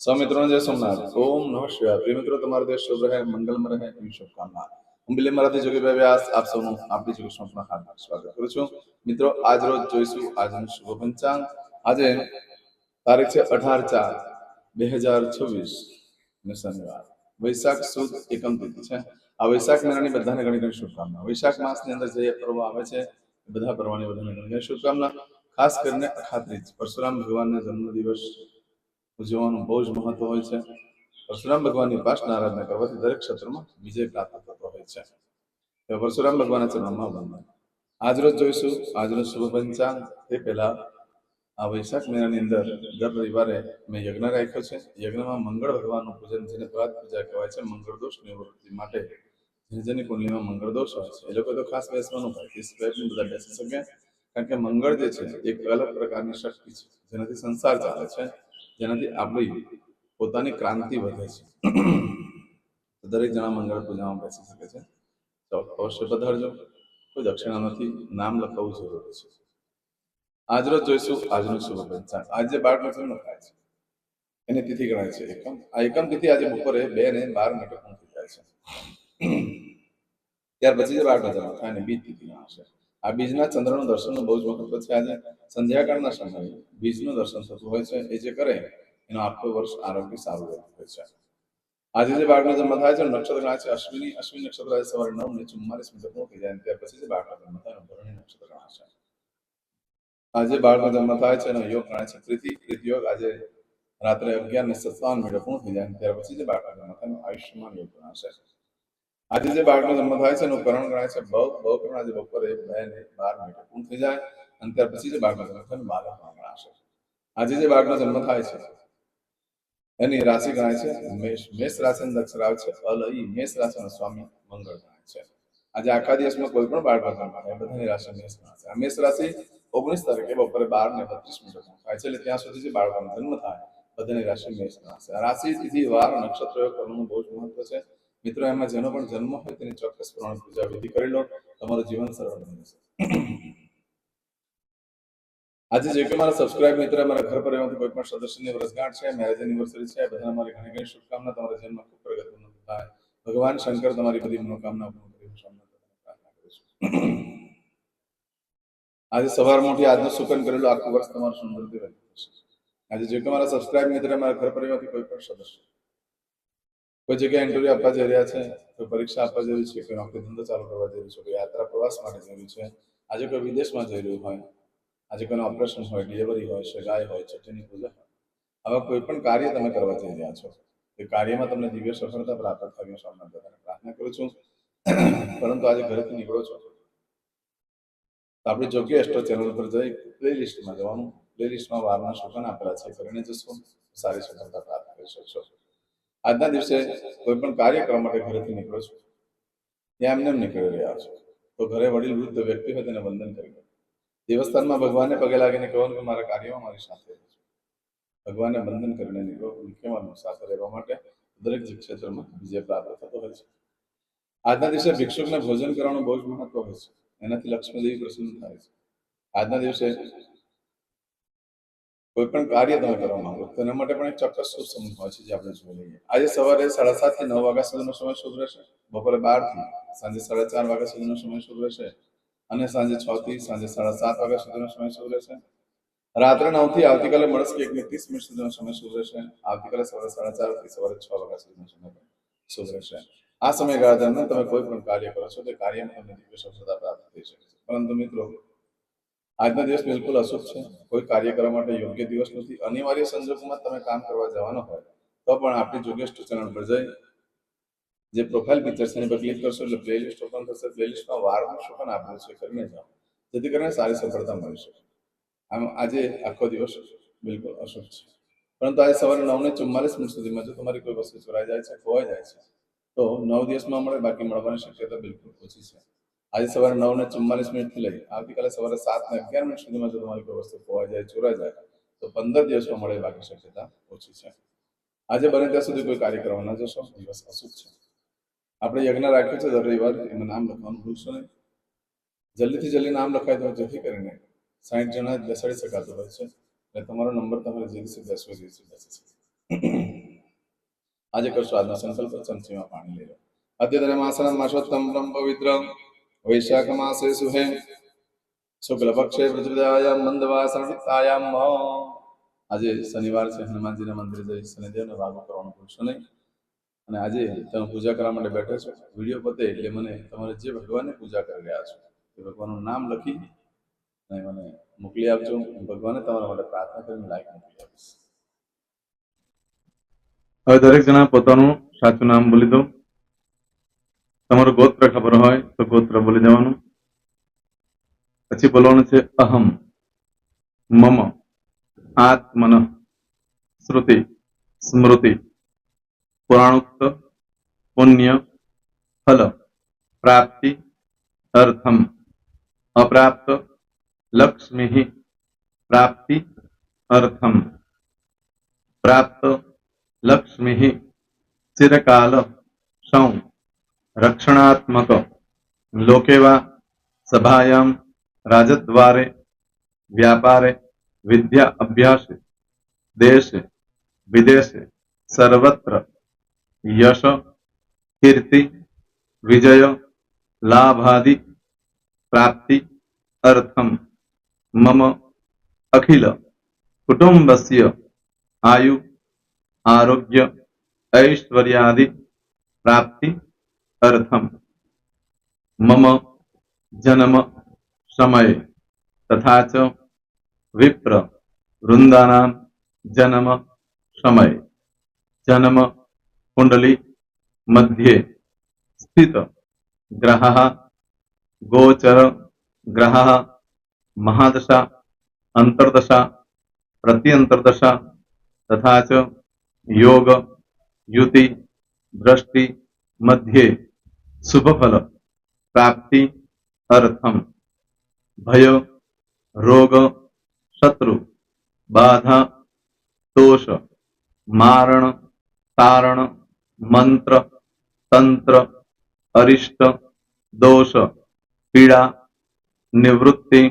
सब मित्रों ने जय सोमनाथ ओम नमः शिवाय प्रिय મિત્રો તમારો દેશ શુભ રહે મંગલમય રહે એવી શુભકામના હું બિલે મરાઠી જોગી વ્યાસ આપ સૌનું આપણી જોગેશમાં હાર્દિક સ્વાગત કરું છું મિત્રો આજ રોજ જોઈશું આજનું શુભ પંચાંગ આજે તારીખ છે 18/4/2026 ને શનિવાર વૈશાખ સુદ એકમ તિથિ છે આ વૈશાખ મહિનાની બધાને ઘણી ઘણી શુભકામના વૈશાખ માસની અંદર જે પર્વ આવે છે બધા પર્વોની બધાને ઘણી ઘણી શુભકામના ખાસ કરીને અખાત્રીજ પરશુરામ ભગવાનનો જન્મદિવસ ઉજવવાનું બહુ જ મહત્વ હોય છે પરશુરામ ભગવાનની ઉપાસના આરાધના કરવાથી દરેક ક્ષેત્રમાં વિજય પ્રાપ્ત થતો હોય છે તો પરશુરામ ભગવાનના ચરણોમાં વંદન આજરોજ જોઈશું આજનો શુભ પંચાંગ તે પહેલા આ વૈશાખ મહિનાની અંદર દર રવિવારે મેં યજ્ઞ રાખ્યો છે યજ્ઞમાં મંગળ ભગવાનનું પૂજન જેને પ્રભાત પૂજા કહેવાય છે મંગળ દોષ નિવૃત્તિ માટે જેની કુંડલીમાં મંગળ દોષ હોય છે એ લોકો તો ખાસ બેસવાનું હોય તે સિવાય પણ બધા બેસી શકે કારણ કે મંગળ જે છે એક અલગ પ્રકારની શક્તિ છે જેનાથી સંસાર ચાલે છે જેનાથી આપણી પોતાની ક્રાંતિ વધે છે દરેક જણા મંગળ પૂજામાં બેસી શકે છે તો અવશ્ય પધારજો કોઈ દક્ષિણા નથી નામ લખાવવું જરૂરી છે આજરોજ જોઈશું આજનું શુભ પંચાંગ આજે બાળકનો જન્મ થાય છે એની તિથિ ગણાય છે એકમ આ એકમ તિથિ આજે બપોરે 2:12 પૂર્ણ થઈ જાય છે ત્યાર પછી જે બાળકનો જન્મ થાય ને બીજ તિથિ ગણાશે આ બીજના ચંદ્રનું દર્શનનું બહુ જ મહત્વ છે આજે સંધ્યાકાળના સમયે બીજનું દર્શન થતું હોય છે એ જે કરે એનો આખો વર્ષ આરોગ્ય સારું રહેતું હોય છે આજે જે બાળકનો જન્મ થાય છે નક્ષત્ર ગણાય છે અશ્વિની નક્ષત્ર આજે સવારે 9:44 પૂર્ણ થઈ જાય ત્યાર પછી જે બાળકનો જન્મ થાય ભરણી નક્ષત્ર ગણાશે આજે બાળકનો જન્મ થાય છે એનો યોગ ગણાય છે પ્રીતિ યોગ આજે રાત્રે 11:57 પૂર્ણ થઈ જાય ત્યાર પછી જે બાળકનો જન્મ થાય આયુષ્યમાન યોગ ગણાશે આજે જે બાળકનો જન્મ થાય છે એનું કરણ ગણાય છે બહુ કરણ આજે બપોરે 2:12 પૂર્ણ થઈ જાય અને ત્યાર પછી જે બાળકનો જન્મ થાય બાલક ગણાશે આજે જે બાળકનો જન્મ થાય છે એની રાશિ ગણાય છે મેષ રાશિનો અક્ષર આવે છે અલઈ મેષ રાશિનો સ્વામી મંગળ ગણાય છે આજે આખા દિવસમાં કોઈ પણ બાળકનો જન્મ થાય બધાની રાશિ મેષ ગણાશે આ મેષ રાશિ 19 તારીખે બપોરે 12:32 થાય છે એટલે ત્યાં સુધી જે બાળકનો જન્મ થાય બધાની રાશિ મેષ ગણાશે આ રાશિ તિથિ વાર નક્ષત્ર કરવાનું બહુ જ મહત્વ છે મિત્રો એમાં જેનો પણ જન્મ હોય તેની ચોક્કસ પ્રમાણે પૂજા વિધિ કરી લો તમારું જીવન સરળ બની જશે આજે જે કે મારા સબસ્ક્રાઇબ મિત્ર મારા ઘર પરિવારમાંથી કોઈ પણ સદસ્યની વર્ષગાંઠ છે મેરેજ એનિવર્સરી છે બધા મારી ઘણી ઘણી શુભકામના તમારા જીવનમાં ખૂબ પ્રગતિનું થાય ભગવાન શંકર તમારી બધી મનોકામના પૂર્ણ કરી પ્રાર્થના કરું છું આજે સવાર મોટી આજનું સુકન કરેલું આખું વર્ષ તમારું સુંદરથી વ્યક્ત થશે આજે જે કે મારા સબસ્ક્રાઇબ મિત્ર મારા ઘર પરિવારમાંથી કોઈ પણ સદસ્ય કોઈ જગ્યાએ ઇન્ટરવ્યુ આપવા જઈ રહ્યા છે કોઈ પરીક્ષા આપવા જઈ છે કોઈ નોકરી ધંધો ચાલુ કરવા જઈ રહ્યું છે કોઈ યાત્રા પ્રવાસ માટે જઈ રહ્યું છે આજે કોઈ વિદેશમાં જઈ રહ્યું હોય આજે કોઈનું ઓપરેશન હોય ડિલિવરી હોય સગાઈ હોય છઠ્ઠીની પૂજા હોય આવા કોઈ પણ કાર્ય તમે કરવા જઈ રહ્યા છો એ કાર્યમાં તમને દિવ્ય સફળતા પ્રાપ્ત થવી સ્વામિનારાયણ દાદાને પ્રાર્થના કરું છું પરંતુ આજે ઘરેથી નીકળો છો તો આપણી યોગ્ય એસ્ટ્રો ચેનલ પર જઈ પ્લેલિસ્ટમાં જવાનું પ્લેલિસ્ટમાં વારના શુકન આપેલા છે કરીને જશો સારી સફળતા પ્રાપ્ત કરી શકશો આજના દિવસે કોઈ પણ કાર્ય કરવા માટે ઘરેથી નીકળો છો ત્યાં એમને નીકળી રહ્યા છો તો ઘરે વડીલ વૃદ્ધ વ્યક્તિ હોય તેને વંદન કરી લો દેવસ્થાનમાં ભગવાનને પગે લાગીને કહેવાનું કે મારા કાર્યમાં મારી સાથે ભગવાનને વંદન કરીને નીકળો કહેવાનું સાથે રહેવા માટે દરેક ક્ષેત્રમાં વિજય પ્રાપ્ત થતો હોય છે આજના દિવસે ભિક્ષુકને ભોજન કરવાનું બહુ જ મહત્વ હોય છે એનાથી લક્ષ્મીદેવી પ્રસન્ન થાય છે આજના દિવસે કોઈ પણ કાર્ય તમે કરવા માંગો તો એના માટે પણ એક ચોક્કસ શુભ સમય હોય છે જે આપણે જોઈ લઈએ આજે સવારે 7:30 થી 9 વાગ્યા સુધીનો સમય શુભ રહેશે બપોરે 12 થી સાંજે 4:30 વાગ્યા સુધીનો સમય શુભ રહેશે અને સાંજે 6 થી સાંજે 7:30 વાગ્યા સુધીનો સમય શુભ રહેશે રાત્રે 9 થી આવતીકાલે મળસ્કે 1:30 સુધીનો સમય શુભ રહેશે આવતીકાલે સવારે 4:30 થી સવારે 6 વાગ્યા સુધીનો સમય શુભ રહેશે આ સમયગાળા દરમિયાન તમે કોઈ પણ કાર્ય કરો છો તે કાર્યમાં તમને દિવ્ય સફળતા પ્રાપ્ત થઈ શકે છે પરંતુ મિત્રો આજનો દિવસ બિલકુલ અશુભ છે કોઈ કાર્ય કરવા માટે યોગ્ય દિવસ નથી અનિવાર્ય સંજોગોમાં તમે કામ કરવા જવાનો હોય તો પણ આપણી જોગેશ ચેનલ પર જઈ જે પ્રોફાઇલ પિક્ચર છે એની પર ક્લિક કરશો એટલે પ્લેલિસ્ટ ઓપન થશે પ્લેલિસ્ટમાં વારનું શુકન આપેલું છે કરીને જાઓ જેથી કરીને સારી સફળતા મળી શકે આમ આજે આખો દિવસ બિલકુલ અશુભ છે પરંતુ આજે સવારે 9:44 સુધીમાં જો તમારી કોઈ વસ્તુ ચોરાઈ જાય છે ખોવાઈ જાય છે તો 9 દિવસમાં મળે બાકી મળવાની શક્યતા બિલકુલ ઓછી છે આજે સવારે 9:44 થી લઈ આવતીકાલે સવારે 7:11 સુધીમાં જો તમારી કોઈ વસ્તુ ખોવાઈ જાય ચોરાઈ જાય તો 15 દિવસમાં મળે બાકી શક્યતા ઓછી છે આજે બને ત્યાં સુધી કોઈ કાર્ય કરવા ન જશો દિવસ અશુભ છે આપણે યજ્ઞ રાખ્યું છે દર રવિવારે એમાં નામ લખવાનું ભૂલશો નહીં જલ્દીથી જલ્દી નામ લખાય તો જેથી કરીને 60 જણા બેસાડી શકાતું હોય છે એટલે તમારો નંબર તમારે જે દિવસે બેસવો બેસી શકે આજે કરશો આજનો સંકલ્પ સંચયમાં પાણી લઈ લો. અદ્યતન માસનમ માસોત્તમ બ્રહ્મ પવિત્ર વૈશાખ માસે સુહે શુક્લ પક્ષે પ્રતિપદાયામ મંદવાસન વિત્તાયામ આજે શનિવાર છે. હનુમાનજીના મંદિરે જઈ શનિદેવને વાગો કરવાનું ભૂલશો નહીં. અને આજે તમે પૂજા કરવા માટે બેઠો છો, વિડીયો પતે એટલે મને તમારે જે ભગવાનની પૂજા કરી રહ્યા છો એ ભગવાનનું નામ લખી અને મને મોકલી આપજો. હું ભગવાને તમારા માટે પ્રાર્થના કરીને લાઈક મોકલી આપીશ. હવે દરેક જણા પોતાનું સાચું નામ બોલી દો. તમારું ગોત્ર ખબર હોય તો ગોત્ર બોલી દેવાનું. પછી બોલવાનું છે અહમ મમ આત્મન શ્રુતિ સ્મૃતિ પુરાણોક્ત પુણ્ય ફલ પ્રાપ્તિ અર્થમ અપ્રાપ્ત લક્ષ્મી પ્રાપ્તિ અર્થમ પ્રાપ્ત લક્ષ્મી ચિરકાલ સૌ રક્ષણાત્મક લોકેવા સભાયામ રાજદ્વારે વ્યાપારે વિદ્યા અભ્યાસે દેશે વિદેશે સર્વત્ર યશ કીર્તિ વિજય લાભાદિ પ્રાપ્તિ અર્થમ મમ અખિલ કુટુંબસ્ય આયુ આરોગ્ય ऐश्वर्यादि प्राप्ति अर्थम मम जन्म समय तथा च विप्र वृंदानां जन्म समय जन्म कुंडली मध्ये स्थित ग्रहः गोचर ग्रहः महादशा अंतर्दशा प्रत्यंतर्दशा तथा च योग युति दृष्टि मध्ये शुभ फल प्राप्ति अर्थम भय रोग शत्रु बाधा दोष मारण तारण मंत्र तंत्र अरिष्ट दोष पीड़ा निवृत्ति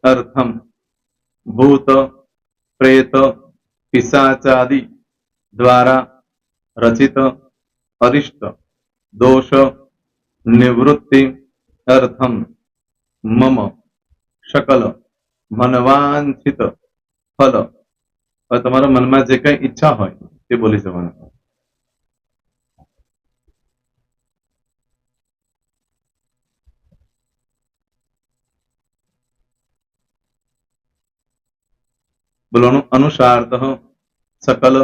अर्थम भूत प्रेत पिशाचादि द्वारा रचित अरिष्ट दोष निवृत्ति अर्थम मम सकल मनवांछित फल और तुम्हारा मन में जे कई इच्छा हो बोली जवान बोलो अनुसार सकल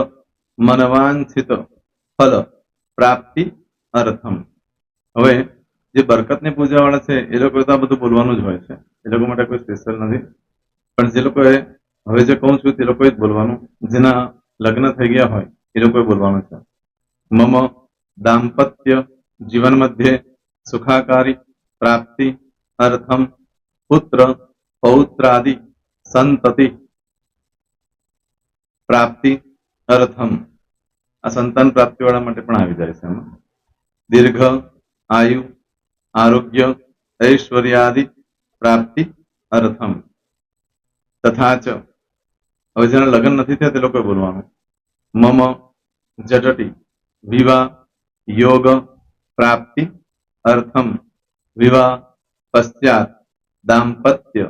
मनवांछित फल प्राप्ति अर्थम હવે જે બરકતની પૂજા વાળા છે એ લોકો તો આ બધું બોલવાનું જ હોય છે, એ લોકો માટે કોઈ સ્પેશિયલ નથી. પણ જે લોકોએ હવે જે કહું છું તે લોકોએ જ બોલવાનું, જેના લગ્ન થઈ ગયા હોય એ લોકોએ બોલવાનું છે. મમ દાંપત્ય જીવન મધ્યે સુખાકારી પ્રાપ્તિ અર્થમ પુત્ર પૌત્રાદિ સંતતિ પ્રાપ્તિ અર્થમ આ સંતાન પ્રાપ્તિ વાળા માટે પણ આવી જાય છે. એમાં દીર્ઘ आयु आरोग्य ऐश्वर्यादि प्राप्ति अर्थम तथा च હવે જેના લગ્ન નથી થયા તે લોકોએ બોલવાનું મમ જટટી વિવાહ યોગ પ્રાપ્તિ અર્થમ વિવાહ પશ્ચાત દાંપત્ય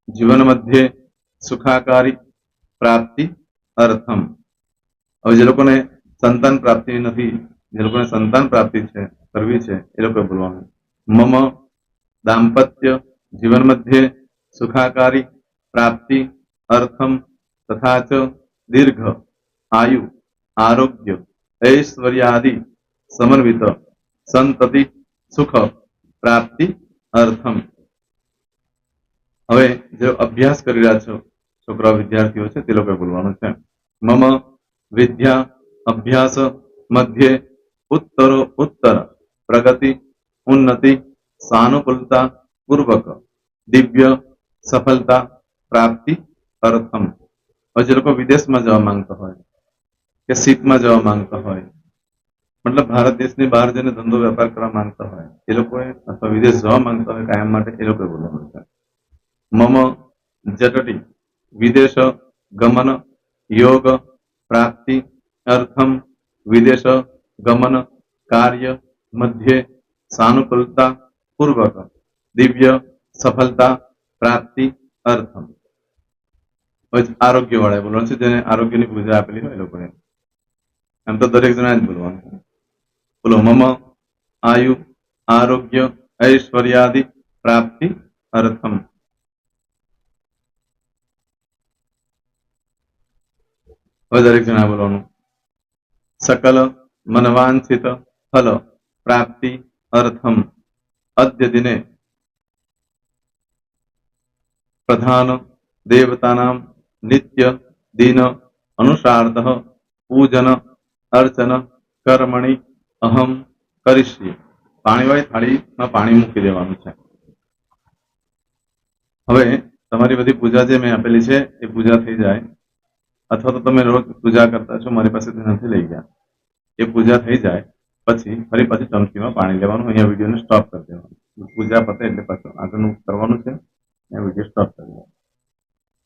જીવન મધ્યે સુખાકારી પ્રાપ્તિ અર્થમ હવે જે લોકોને સંતાન પ્રાપ્તિ નથી, જે લોકોને સંતાન પ્રાપ્તિ છે કરવી છે એ લોકોએ બોલવાનું મમ દાંપત્ય જીવન મધ્યે સુખાકારી પ્રાપ્તિ અર્થમ તથા ચ દીર્ઘ આયુ આરોગ્ય ऐश्वर्यादि समन्वित संतति सुख प्राप्ति अर्थम હવે જે અભ્યાસ કરી રહ્યા છો છોકરા વિદ્યાર્થીઓ છે તે લોકોએ બોલવાનું છે મમ વિદ્યા અભ્યાસ મધ્યે उत्तरो उत्तर प्रगति उन्नति सानुकूलता पूर्वक दिव्य सफलता प्राप्ति अर्थम और जो लोग विदेश में जवा मांगता हो कि सीट में जवा मांगता हो मतलब भारत देश ने बहार जने धंधो व्यापार करवा मांगता हो ये लोग अथवा विदेश जवा मांगता हो कायम माटे ए लोग बोलવાનું છે मम जटटी विदेश गमन योग प्राप्ति अर्थम विदेश ગમન કાર્ય મધ્યે સાનુકૂળતા પૂર્વક દિવ્ય સફળતા પ્રાપ્તિ અર્થમ. આરોગ્ય વાળા બોલવાનું છે, જેને આરોગ્યની પૂજા આપેલી હોય એ લોકોને. એમ તો દરેક જણા જ બોલવાનું છે. બોલો, મમ આયુ આરોગ્ય ઐશ્વર્યાદિ પ્રાપ્તિ અર્થમ. હવે દરેક જણા બોલવાનું. સકલ મનવાંછિત ફલ પ્રાપ્તિ અર્થમ અદ્ય દિને પ્રધાન દેવતાનામ નિત્ય દિન અનુસાર્થ પૂજન અર્ચન કર્મણિ અહમ કરીશ્યે. પાણીવાળી થાળીમાં પાણી મૂકી દેવાનું છે. હવે તમારી બધી પૂજા જે મેં આપેલી છે એ પૂજા થઈ જાય, અથવા તો તમે રોજ પૂજા કરતા છો, મારી પાસેથી નથી લઈ ગયા, એ પૂજા થઈ જાય પછી ફરી પાછી ચમચીમાં પાણી લેવાનું. અહીંયા વિડીયોને સ્ટોપ કરી દેવાનું. પૂજા પતે એટલે પાછું આગળનું કરવાનું છે. અહીંયા વિડીયો સ્ટોપ કરી દેવાનું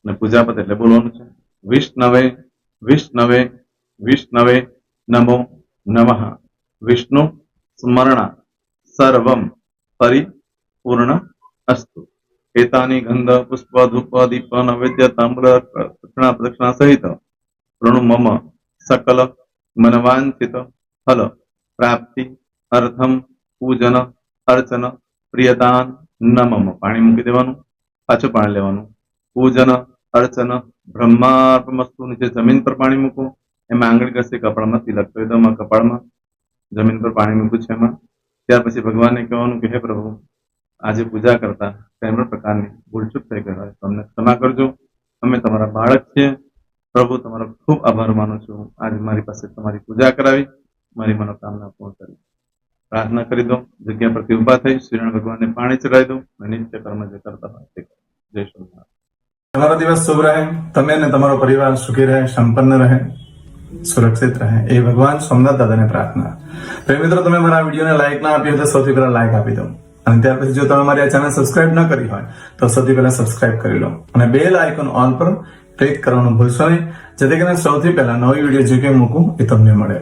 અને પૂજા પતે એટલે બોલવાનું છે વિષ્ણવે વિષ્ણવે વિષ્ણવે નમો નમઃ વિષ્ણુ સ્મરણા સર્વમ પરિપૂર્ણ અસ્તુ. એતાની ગંધ પુષ્પ ધૂપ દીપ નૈવેદ્ય તાંબૂલ પ્રદક્ષિણા સહિત પ્રણુ મમ સકલ મનવાંછિત ફલ પ્રાપ્તિ અર્થમ પૂજન અર્ચન પ્રિયદાન નમમ. પાણી મૂકી દેવાનું, પાછું પાણી લેવાનું. પૂજન અર્ચન બ્રહ્માર્પણમસ્તુ. નીચે જમીન પર પાણી મૂકો, એમાં આંગળી ઘસી કપાળમાં તિલક કરી દો. કપાળમાં જમીન પર પાણી મૂક્યું છે એમાં. ત્યાર પછી ભગવાનને કહેવાનું કે હે પ્રભુ, આજે પૂજા કરતા કઈ પણ પ્રકારની ભૂલચૂક થઈ ગઈ હોય તો અમને ક્ષમા કરજો. અમે તમારા બાળક છીએ. પ્રભુ, તમારો ખૂબ આભાર માનું છું. આજે મારી પાસે તમારી પૂજા કરાવી, મારી મનોકામના પૂર્ણ કરી. પ્રાર્થના કરી દો. જગ્યા પરથી ઉભા થઈ શ્રીનારાયણ ભગવાનને પાણી ચડાવી દો અને નિત્ય કર્મ જે કરતા હોય તે કરો. જય સ્વામિનારાયણ. તમારો દિવસ શુભ રહે, તમે અને તમારો પરિવાર સુખી રહે, સંપન્ન રહે, સુરક્ષિત રહે, એ ભગવાન સોમનાથ દાદાને પ્રાર્થના. તો મિત્રો, તમે મારા વિડીયોને લાઈક ના આપી હોય તો સૌથી પહેલા લાઈક આપી દો, અને ત્યાર પછી જો તમે મારી આ ચેનલ સબસ્ક્રાઇબ ન કરી હોય તો સૌથી પહેલા સબસ્ક્રાઇબ કરી લો અને બેલ આઇકોન ઓલ પર ક્લિક કરવાનું ભૂલશો નહીં, જેથી કરીને સૌથી પહેલા નવી વિડીયો જે કંઈ મૂકું એ તમને મળે.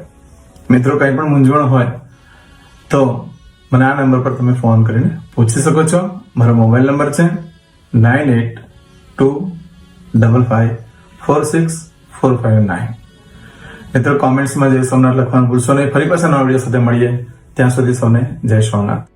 મિત્રો, કંઈ પણ મૂંઝવણ હોય તો મને આ નંબર પર તમે ફોન કરીને પૂછી શકો છો. મારો મોબાઈલ નંબર છે 9825546459. મિત્રો, કોમેન્ટ્સમાં જય સોમનાથ લખવાનું ભૂલશો નહીં. ફરી પાછા નવા વિડીયો સાથે મળીએ. ત્યાં સુધી સૌને જય સોમનાથ.